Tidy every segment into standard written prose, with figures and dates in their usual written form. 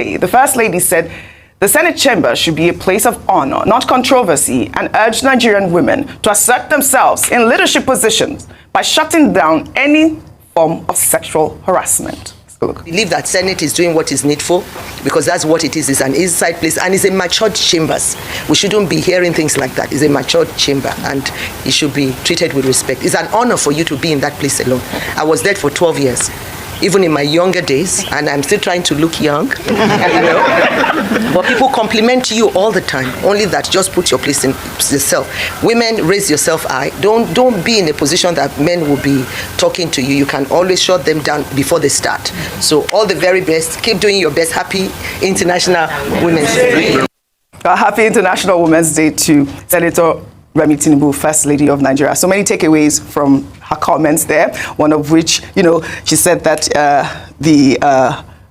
The First Lady said the Senate chamber should be a place of honor, not controversy, and urged Nigerian women to assert themselves in leadership positions by shutting down any form of sexual harassment. I believe that Senate is doing what is needful because that's what it is. It's an inside place and it's a matured chambers. We shouldn't be hearing things like that. It's a matured chamber and it should be treated with respect. It's an honor for you to be in that place alone. I was there for 12 years, even in my younger days, and I'm still trying to look young, you know. But people compliment you all the time. Only that, just put your place in yourself. Women, raise yourself high. Don't be in a position that men will be talking to you. You can always shut them down before they start. So all the very best. Keep doing your best. Happy International Women's Day. Happy International Women's Day to Senator Remi Tinubu, First Lady of Nigeria. So many takeaways from her comments there, one of which, you know, she said that the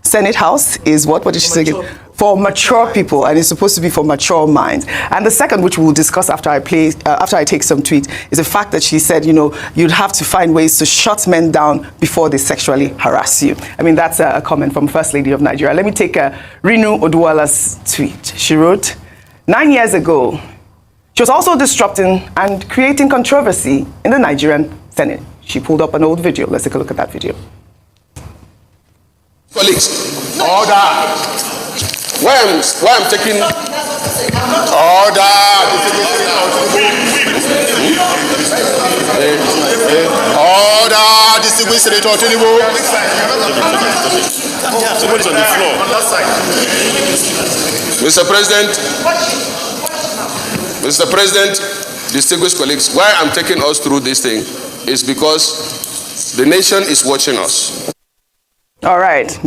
Senate House is what did she say? For mature people, and it's supposed to be for mature minds. And the second, which we'll discuss after I take some tweets, is the fact that she said, you know, you'd have to find ways to shut men down before they sexually harass you. I mean, that's a comment from First Lady of Nigeria. Let me take Rinu Oduwala's tweet. She wrote, 9 years ago, she was also disrupting and creating controversy in the Nigerian Senate. She pulled up an old video. Let's take a look at that video. Colleagues, order. Why I'm taking order. Order, distinguished Senator Tinubu. Somebody's on the floor. On that side. Mr. President, distinguished colleagues, why I'm taking us through this thing is because the nation is watching us. All right.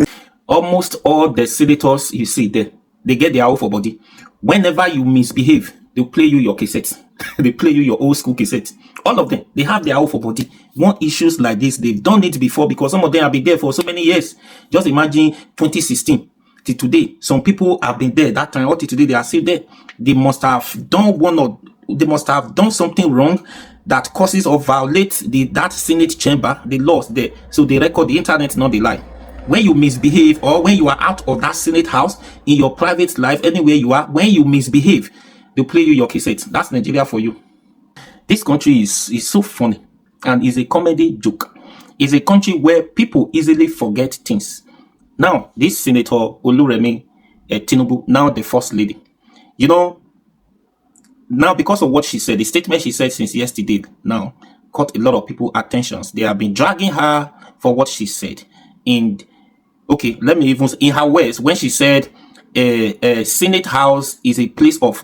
Almost all the senators you see there, they get their own for body. Whenever you misbehave, they'll play you your cassettes. They play you your old school cassettes. All of them, they have their own for body. Want issues like this, they've done it before because some of them have been there for so many years. Just imagine 2016 till today. Some people have been there that time, or till today they are still there. They must have done something wrong that causes or violates that Senate chamber, the laws there. So they record the internet, not the lie. When you misbehave or when you are out of that Senate house, in your private life, anywhere you are, when you misbehave, they play you your cassette. That's Nigeria for you. This country is so funny and is a comedy joke. It's a country where people easily forget things. Now, this Senator Oluremi Tinubu, now the First Lady, you know, now because of what she said, the statement she said since yesterday now caught a lot of people's attentions. They have been dragging her for what she said. And okay, let me even in her words when she said Senate House is a place of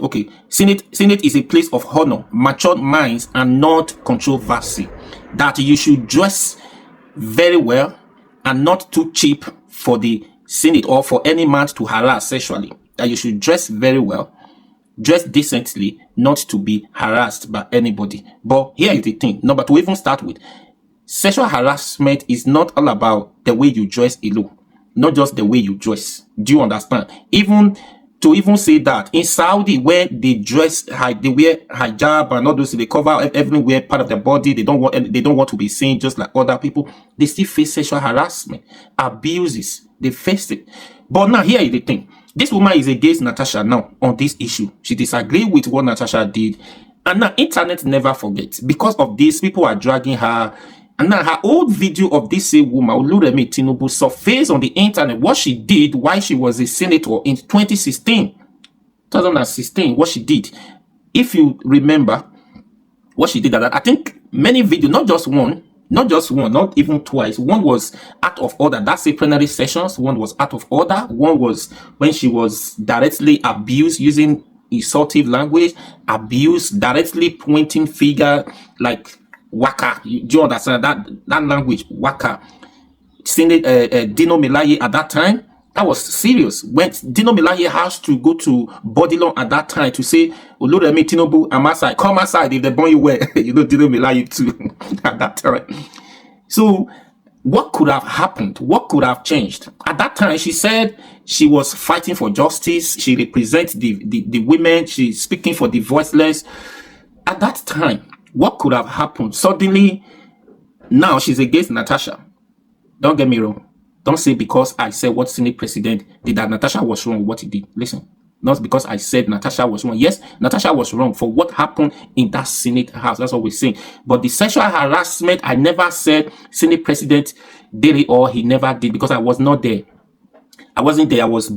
Senate is a place of honor, matured minds, and not controversy. That you should dress very well and not too cheap for the Senate or for any man to harass sexually. That you should dress very well, dress decently, not to be harassed by anybody. But here is the thing. Number to even start with, sexual harassment is not all about the way you dress alone, not just the way you dress. Do you understand? Even say that in Saudi, where they dress, they wear hijab and all those, they cover everywhere part of their body. They don't want to be seen just like other people. They still face sexual harassment, abuses. They face it. But now here is the thing. This woman is against Natasha now on this issue. She disagreed with what Natasha did. And now internet never forgets. Because of this, people are dragging her. And now her old video of this same woman, Oluremi Tinubu, surfaced on the internet what she did while she was a senator in 2016, what she did. If you remember what she did, I think many videos, not just one, not even twice. One was out of order. That's a plenary sessions. One was out of order. One was when she was directly abused using insultive language, abused, directly pointing finger like waka. Do you understand that language? Waka. Dino Melaye at that time, that was serious. When Dino Melaye has to go to Bodilon at that time to say, Oluremi Tinubu, I'm outside. Come outside if they burn you well. You know, Dino Melaye too at that time. So what could have happened? What could have changed? At that time, she said she was fighting for justice. She represents the women. She's speaking for the voiceless. At that time, what could have happened? Suddenly, now she's against Natasha. Don't get me wrong. Don't say because I said what Senate President did that Natasha was wrong what he did. Listen, not because I said Natasha was wrong. Yes, Natasha was wrong for what happened in that Senate house. That's what we're saying. But the sexual harassment, I never said Senate President did it or he never did, because I was not there. I wasn't there. I was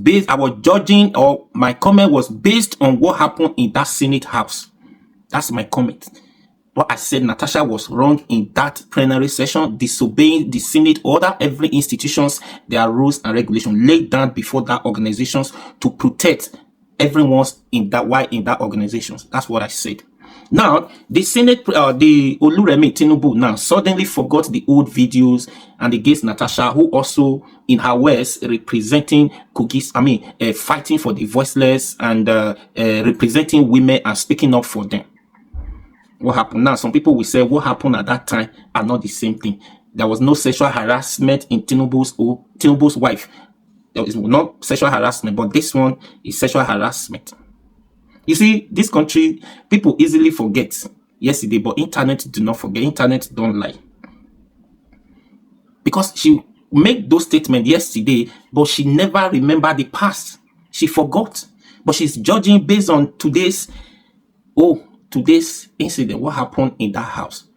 judging, or my comment was based on what happened in that Senate house. That's my comment. What I said, Natasha was wrong in that plenary session, disobeying the Senate order. Every institutions, their rules and regulations laid down before that organizations to protect everyone's in that organizations. That's what I said. Now, the Senate, the Oluremi Tinubu now suddenly forgot the old videos and against Natasha, who also in her words representing cookies, fighting for the voiceless and representing women and speaking up for them. What happened now? Some people will say what happened at that time are not the same thing. There was no sexual harassment in Tinubu's wife. There was not sexual harassment, but this one is sexual harassment. You see, this country, people easily forget yesterday, but internet do not forget. Internet don't lie. Because she made those statements yesterday, but she never remembered the past. She forgot. But she's judging based on today's incident, what happened in that house.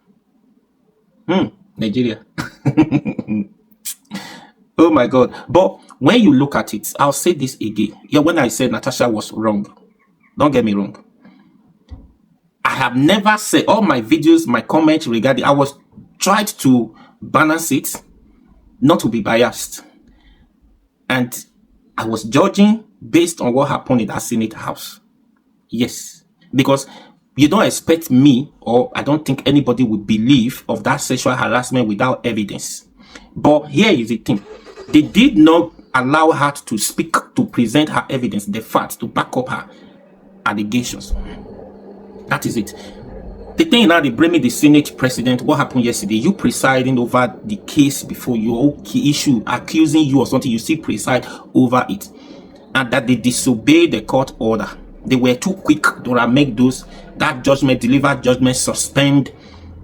Nigeria. Oh my God. But when you look at it, I'll say this again. Yeah, when I said Natasha was wrong, don't get me wrong. I have never said all my videos, my comments regarding, I was tried to balance it, not to be biased. And I was judging based on what happened in that Senate house. Yes, because you don't expect me, or I don't think anybody would believe of that sexual harassment without evidence. But here is the thing. They did not allow her to speak, to present her evidence, the facts, to back up her allegations. That is it. The thing now, they bring me the Senate President. What happened yesterday? You presiding over the case before your issue, accusing you or something, you still preside over it. And that they disobeyed the court order. They were too quick to make that judgment, deliver judgment, suspend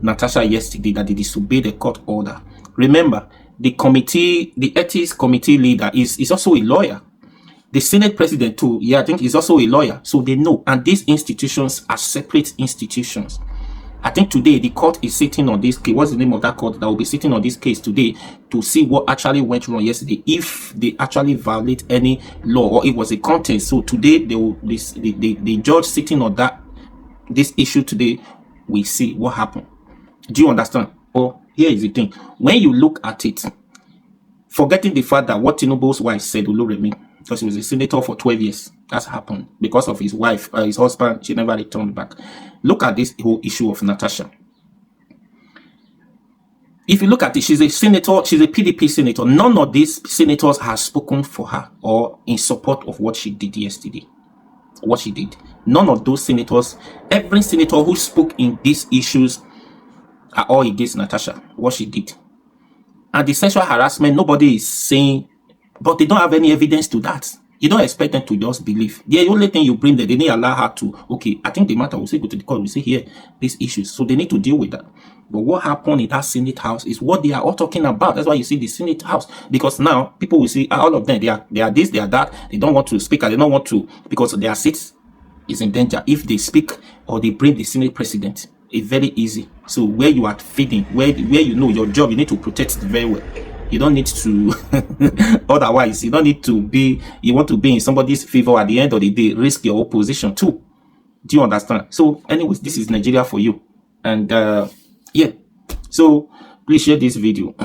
Natasha yesterday, that they disobeyed the court order. Remember, the ethics committee leader is also a lawyer. The Senate President too, I think is also a lawyer. So they know. And these institutions are separate institutions. I think today the court is sitting on this case. What's the name of that court that will be sitting on this case today to see what actually went wrong yesterday, if they actually violate any law or it was a content. So today the judge sitting on this issue today, we see what happened. Do you understand? Or here is the thing. When you look at it, forgetting the fact that what Tinubu's wife said, Oluremi, because he was a senator for 12 years, that's happened because of his wife, his husband, she never returned back. Look at this whole issue of Natasha. If you look at it, she's a senator, she's a PDP senator. None of these senators have spoken for her or in support of what she did yesterday. What she did. None of those senators, every senator who spoke in these issues are all against Natasha, what she did. And the sexual harassment, nobody is saying, but they don't have any evidence to that. You don't expect them to just believe. The only thing you bring them, they need to allow her to, okay, I think the matter will say go to the court, we say here, these issues. So they need to deal with that. But what happened in that Senate house is what they are all talking about. That's why you see the Senate house. Because now people will see all of them, they are this, they are that. They don't want to speak, and they don't want to, because their seats is in danger. If they speak or they bring the Senate president, it's very easy. So where you are feeding, where you know your job, you need to protect it very well. You don't need to, otherwise, you don't need to be, you want to be in somebody's favor at the end of the day, risk your opposition too. Do you understand? So anyways, this is Nigeria for you. And yeah, so please share this video.